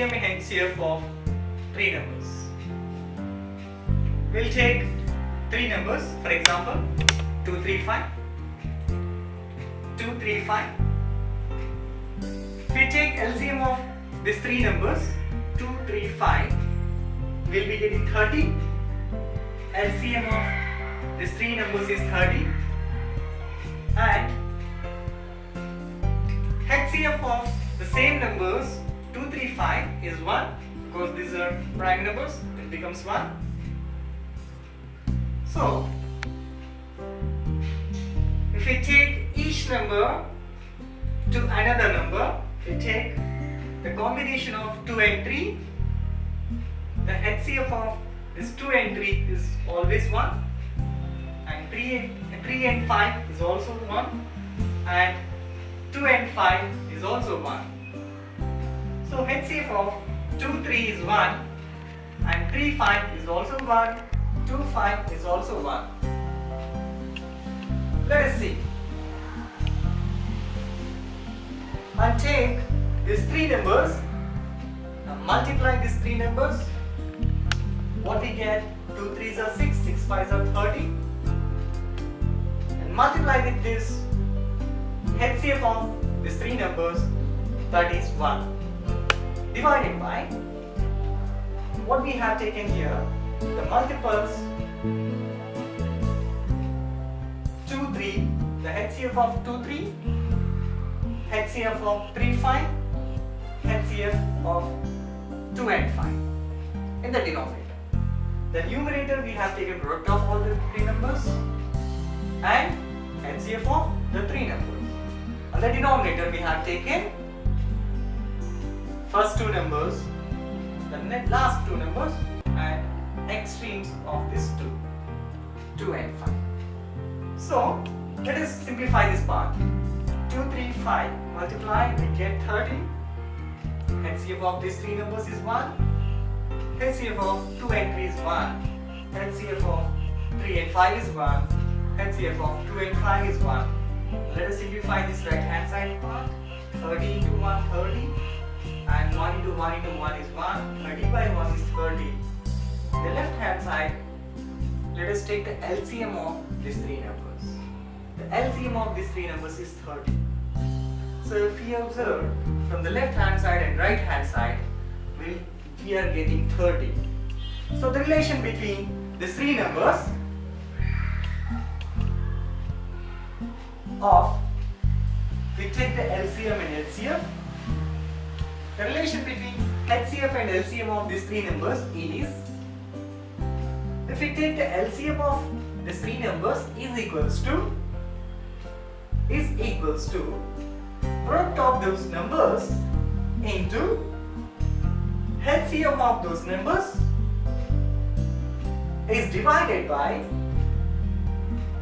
LCM and HCF of three numbers. We'll take three numbers, for example 235, 235. If we take LCM of these three numbers, 235, we'll be getting 30. LCM of these three numbers is 30, and HCF of the same numbers 235 is 1, because these are prime numbers, it becomes 1. So if we take each number to another number, we take the combination of 2 and 3, the HCF of this 2 and 3 is always 1, and 3 and 5 is also 1, and 2 and 5 is also 1. So HCF of 2, 3 is 1, and 3, 5 is also 1, 2, 5 is also 1. Let us see. And take these three numbers, and multiply these three numbers. What we get? 2 3s are 6, 6 5s are 30, and multiply with this HCF of these three numbers, that is 1, divided by what we have taken here, the multiples 2 3, the HCF of 2 3, HCF of 3 5, HCF of 2 and 5 in the denominator. The numerator we have taken product of all the three numbers and HCF of the three numbers. And the denominator we have taken first two numbers, the last two numbers, and extremes of these two and 5. So let us simplify this part. 2 3 5 multiply, we get 30. HCF of these three numbers is 1. HCF of 2 and 3 is 1. HCF of 3 and 5 is 1. HCF of 2 and 5 is 1. Let us simplify this right hand side part. 30 into 1, 30. And 1 into 1 into 1 is 1. 30 by 1 is 30. The left hand side, let us take the LCM of these three numbers. The LCM of these three numbers is 30. So if we observe from the left hand side and right hand side, we are getting 30. So the relation between these three numbers of, we take the LCM and HCF. The relation between HCF and LCM of these three numbers is, if we take the LCM of these three numbers is equals to product of those numbers into HCF of those numbers is divided by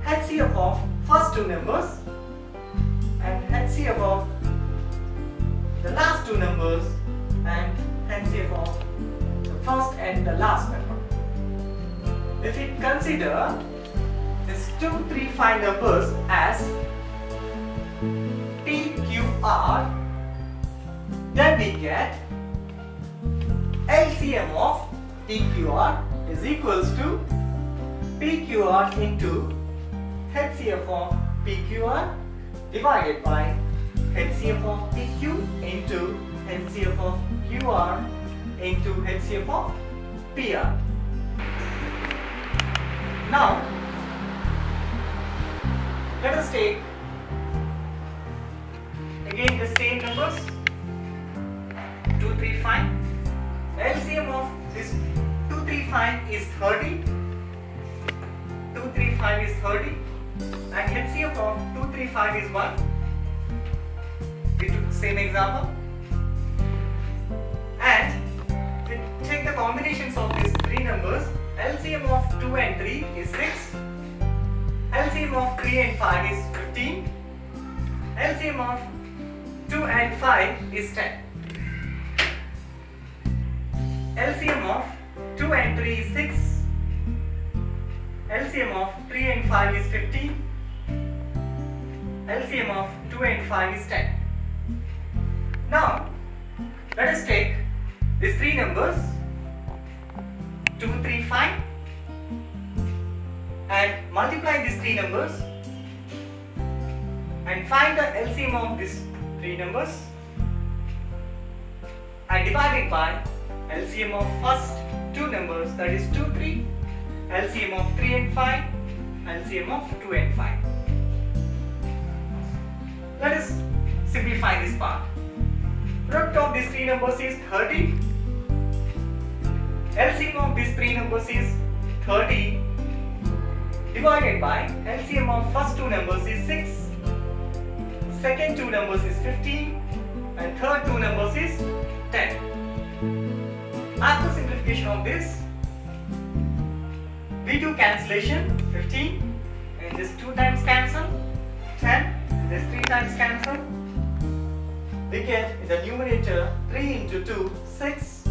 HCF of first two numbers and HCF of the last two numbers and HCF of the first and the last number. If we consider these 2, 3, 5 numbers as PQR, then we get LCM of PQR is equals to PQR into HCF of PQR divided by HCF of PQ into HCF of QR into HCF of PR. Now let us take again the same numbers. 2 3 5. LCM of this 2 3 5 is 30. 2 3 5 is 30, and HCF of 2 3 5 is 1. We took the same example, and we take the combinations of these three numbers. LCM of 2 and 3 is 6. LCM of 3 and 5 is 15. LCM of 2 and 5 is 10. LCM of 2 and 3 is 6. LCM of 3 and 5 is 15. LCM of 2 and 5 is 10. Now, let us take these three numbers 2, 3, 5 and multiply these three numbers and find the LCM of these three numbers and divide it by LCM of first two numbers, that is 2, 3, LCM of 3 and 5, LCM of 2 and 5. Let us simplify this part. Product of these three numbers is 30. LCM of these three numbers is 30 divided by LCM of first two numbers is 6, second two numbers is 15 and third two numbers is 10. After simplification of this, we do cancellation. 15 and this 2 times cancel, 10, this 3 times cancel. We get in the numerator 3 into 2, 6.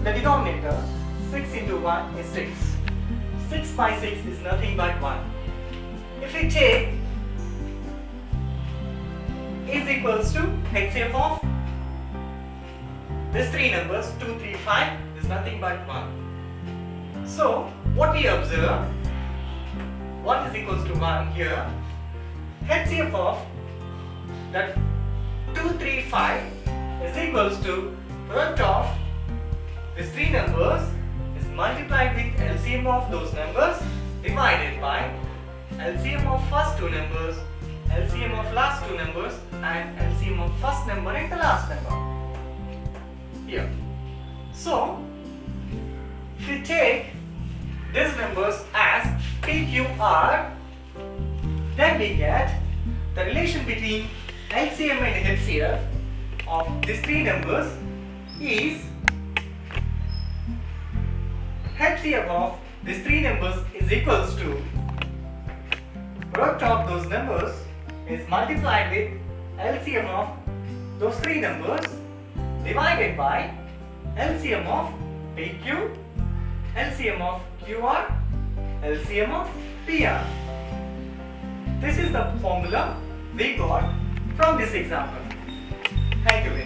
The denominator 6 into 1 is 6. 6 by 6 is nothing but 1. If we take is equals to HCF of these three numbers 2, 3, 5 is nothing but 1. So what we observe, 1 is equals to 1 here. HCF of that 2, 3, 5 is equals to product of these three numbers is multiplied with LCM of those numbers divided by LCM of first two numbers, LCM of last two numbers and LCM of first number and the last number here. So if we take these numbers as PQR, then we get the relation between LCM and HCF of these three numbers is HCF of these three numbers is equals to product of those numbers is multiplied with LCM of those three numbers divided by LCM of PQ, LCM of QR, LCM of PR. This is the formula we got from this example. Thank you.